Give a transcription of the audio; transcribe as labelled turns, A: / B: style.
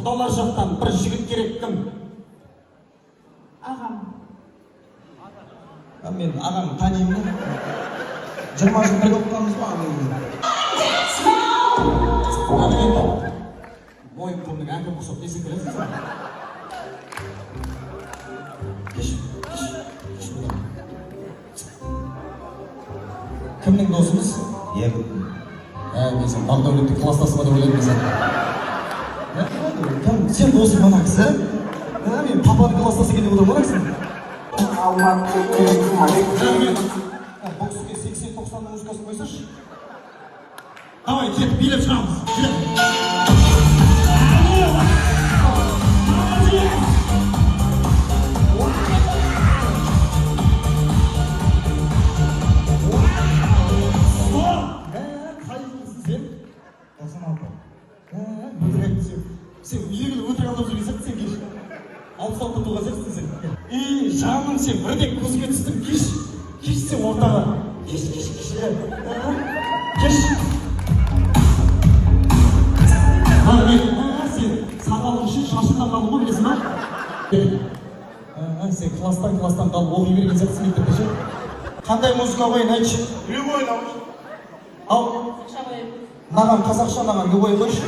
A: құдалар жақтан бір жігіт керек. Кім?
B: Ағам.
A: Мен ағам танимын. 20 жыл бірге оқығанбыз ба ағаммен? Мойын құмның әкім құсап десек келесіз. Кімнің досымыз?
C: Еркін.
A: Мен сен Бағдәулеттің кластасыма деп ойлаймын сен. Сен досың мана кісі? Мен папаның кластасы екен деп отырмын мана кісі. Бокске 80-90 музыкасын қойсашы. Давай, кетіп билеп шығамыз. Сен елгілі өтірік алдап жүрген сияқты сен кеш. Алпыстан тұтуға сексің сен. Жаным сен бірден көзге түстім. Кеш сен ортаға. Кеш. Сен сақалың үшін шашынған қалың ғой білесің ба? Сен класстан қалып оқи берген сияқтысың мектепте ше. Қандай музыка қойын айтшы?
C: Любой научи.
A: Ал, маған қазақша, маған любой қойшы.